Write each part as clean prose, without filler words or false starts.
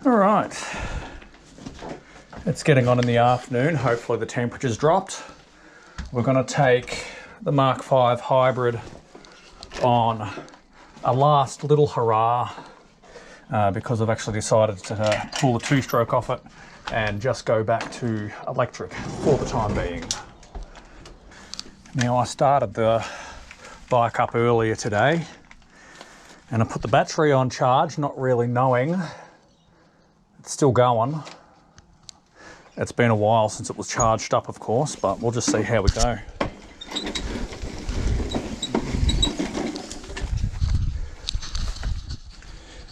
All right, it's getting on in the afternoon. Hopefully the temperature's dropped. We're going to take the Mk5 hybrid on a last little hurrah because I've actually decided to pull the two-stroke off it and just go back to electric for the time being. Now, I started the bike up earlier today and I put the battery on charge, not really knowing it's still going. It's been a while since it was charged up, of course, but we'll just see how we go.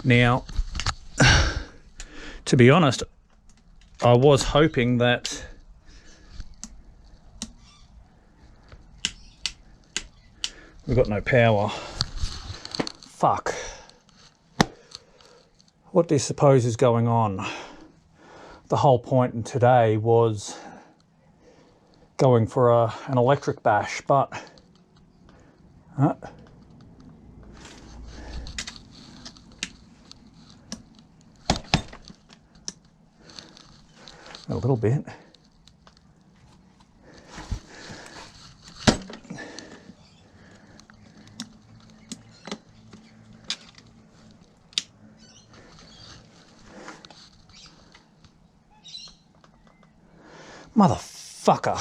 Now, to be honest, I was hoping that we've got no power. Fuck. What do you suppose is going on? The whole point in today was going for an electric bash, but a little bit. Motherfucker.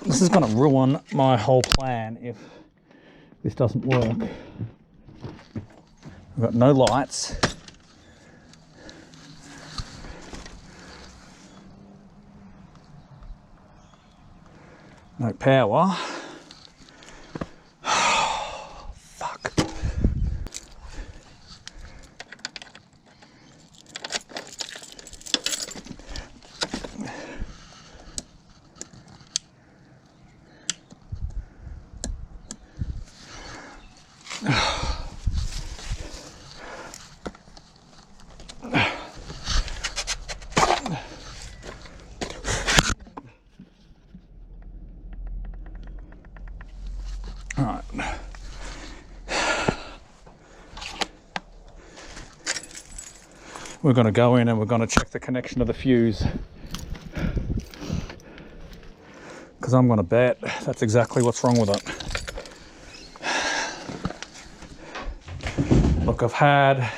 This is going to ruin my whole plan if this doesn't work. We've got no lights. No power. Fuck. All right. We're going to go in and we're going to check the connection of the fuse, because I'm going to bet that's exactly what's wrong with it. Look, I've had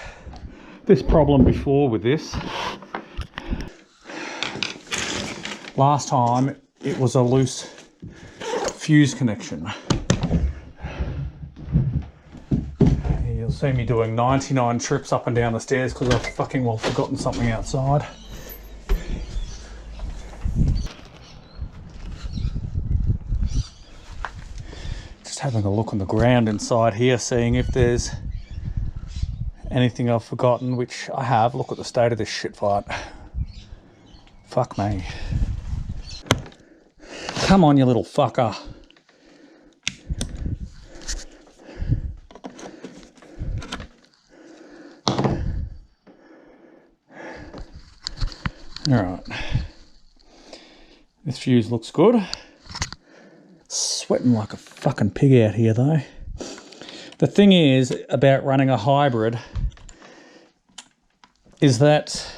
this problem before with this. Last time it was a loose fuse connection. You'll see me doing 99 trips up and down the stairs because I've fucking well forgotten something outside. Just having a look on the ground inside here, seeing if there's anything I've forgotten, which I have. Look at the state of this shit fight. Fuck me. Come on, you little fucker. All right. This fuse looks good. Sweating like a fucking pig out here though. The thing is about running a hybrid is that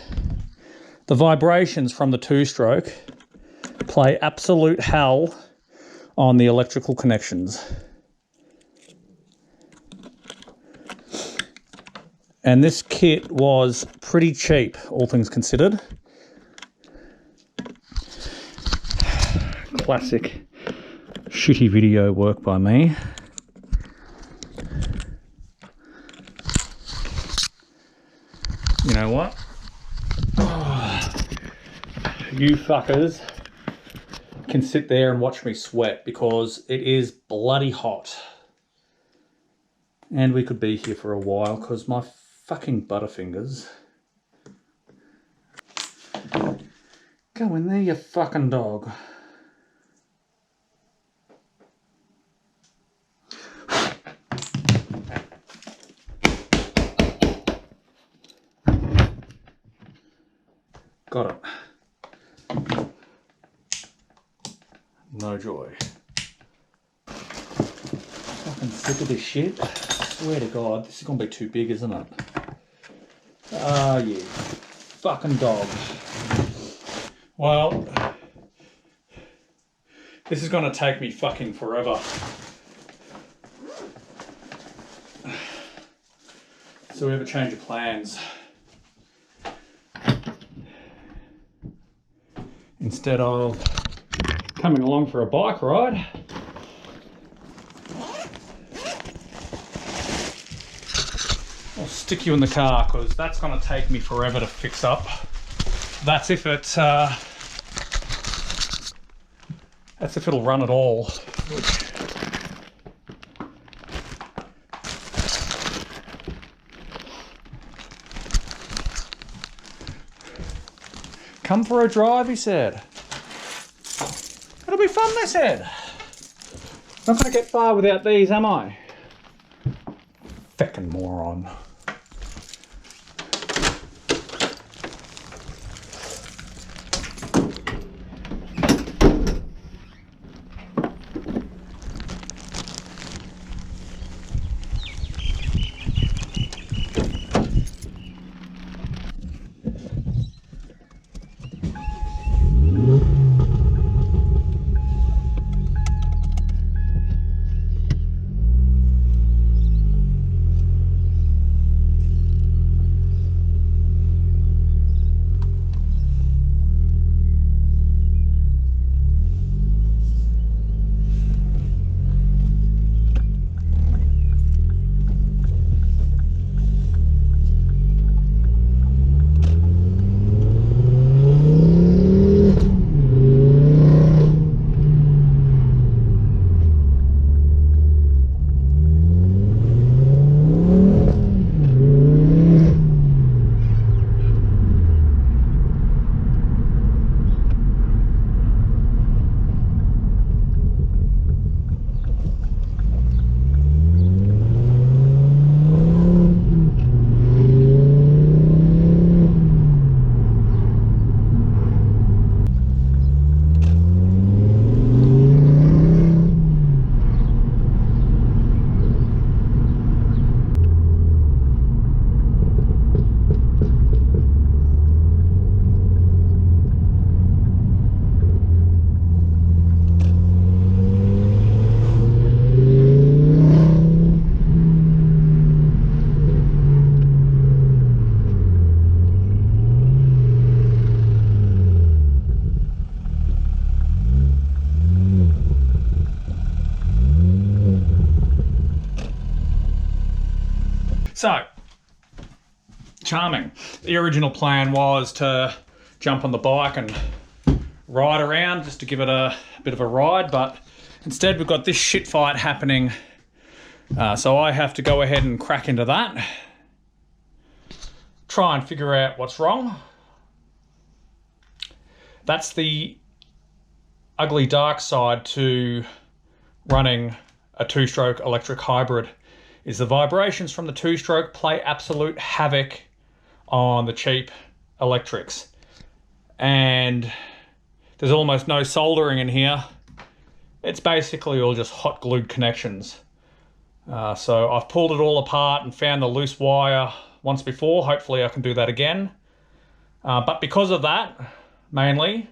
the vibrations from the two-stroke play absolute hell on the electrical connections. And this kit was pretty cheap, all things considered. Classic shitty video work by me. You know what? You fuckers can sit there and watch me sweat because it is bloody hot. And we could be here for a while because my fucking butterfingers. Go in there, you fucking dog. Got it. No joy. Fucking sick of this shit. swear to God, this is going to be too big, isn't it? Ah, you fucking dog. Well, this is going to take me fucking forever. So we have a change of plans. Instead of coming along for a bike ride, I'll stick you in the car because that's going to take me forever to fix up. That's if it'll run at all. Come for a drive, he said. It'll be fun, they said. Not going to get far without these, am I? Feckin' moron. So, charming. The original plan was to jump on the bike and ride around just to give it a bit of a ride, but instead we've got this shit fight happening. So I have to go ahead and crack into that. Try and figure out what's wrong. That's the ugly dark side to running a two-stroke electric hybrid, is the vibrations from the two-stroke play absolute havoc on the cheap electrics. And there's almost no soldering in here. It's basically all just hot glued connections. So I've pulled it all apart and found the loose wire once before. Hopefully I can do that again. But because of that, mainly,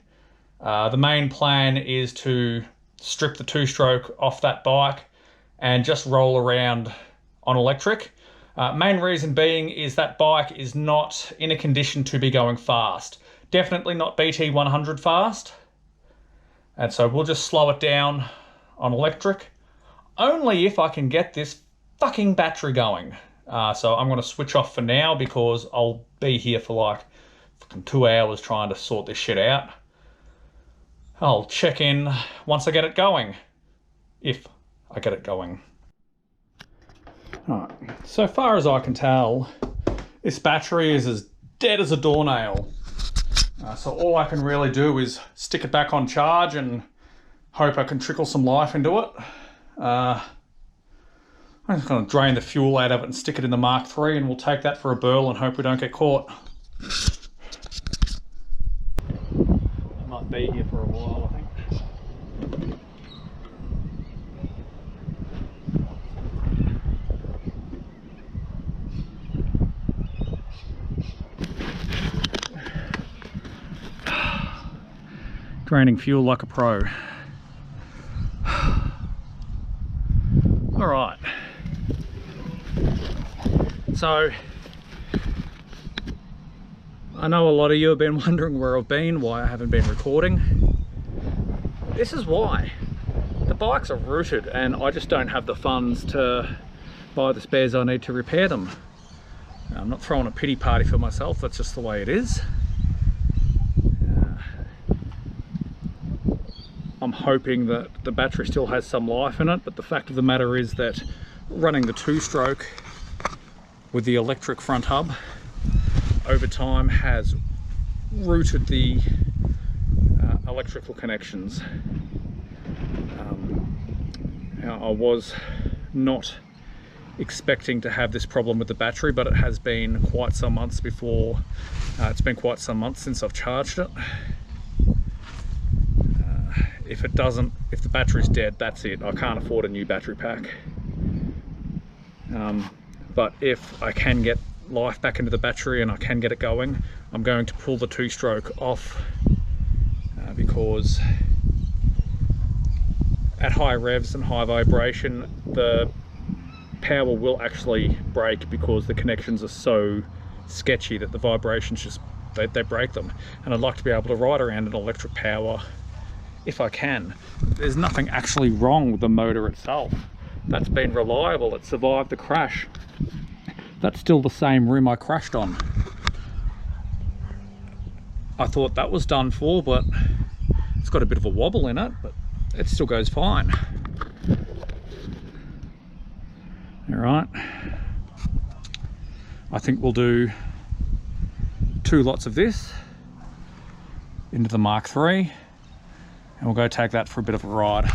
the main plan is to strip the two-stroke off that bike and just roll around on electric. Main reason being is that bike is not in a condition to be going fast. Definitely not BT 100 fast. And so we'll just slow it down on electric. Only if I can get this fucking battery going. So I'm going to switch off for now because I'll be here for like fucking 2 hours trying to sort this shit out. I'll check in once I get it going. If I get it going. Alright, so far as I can tell, this battery is as dead as a doornail. So all I can really do is stick it back on charge and hope I can trickle some life into it. I'm just going to drain the fuel out of it and stick it in the Mk5 and we'll take that for a burl and hope we don't get caught. I might be here for a while, I think. Draining fuel like a pro. All right. So, I know a lot of you have been wondering where I've been, why I haven't been recording. This is why. The bikes are rooted and I just don't have the funds to buy the spares I need to repair them. I'm not throwing a pity party for myself, that's just the way it is. I'm hoping that the battery still has some life in it, but the fact of the matter is that running the two-stroke with the electric front hub over time has rooted the electrical connections. I was not expecting to have this problem with the battery, but it has been quite some months before. It's been quite some months since I've charged it. If the battery's dead, that's it. I can't afford a new battery pack. But if I can get life back into the battery and I can get it going, I'm going to pull the two-stroke off because at high revs and high vibration, the power will actually break because the connections are so sketchy that the vibrations just, they break them. And I'd like to be able to ride around in electric power if I can. There's nothing actually wrong with the motor itself. That's been reliable, it survived the crash. That's still the same rim I crashed on. I thought that was done for, but it's got a bit of a wobble in it, but it still goes fine. All right, I think we'll do 2 lots of this into the Mk5 and we'll go take that for a bit of a ride.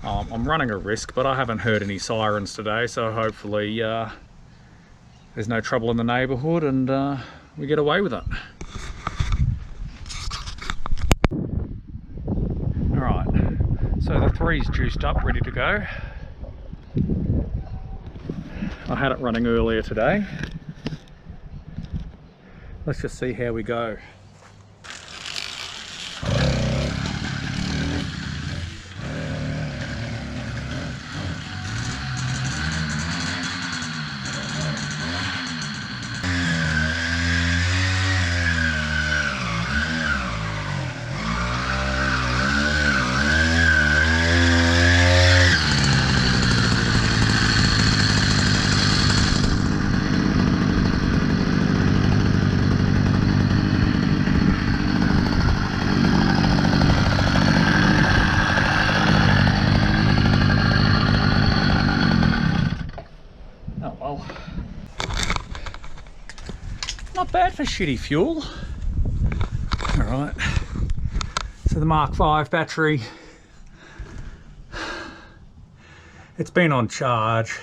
I'm running a risk, but I haven't heard any sirens today, so hopefully there's no trouble in the neighbourhood and we get away with it. Alright, so the 3's juiced up, ready to go. I had it running earlier today. Let's just see how we go. Not bad for shitty fuel. All right, so the Mk5 battery, it's been on charge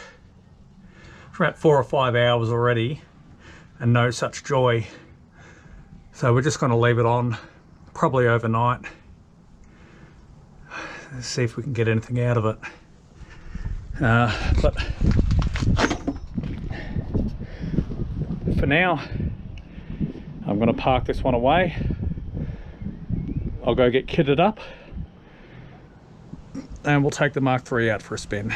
for about 4 or 5 hours already and no such joy. So we're just going to leave it on probably overnight. Let's see if we can get anything out of it. But for now, I'm going to park this one away. I'll go get kitted up and we'll take the Mk3 out for a spin.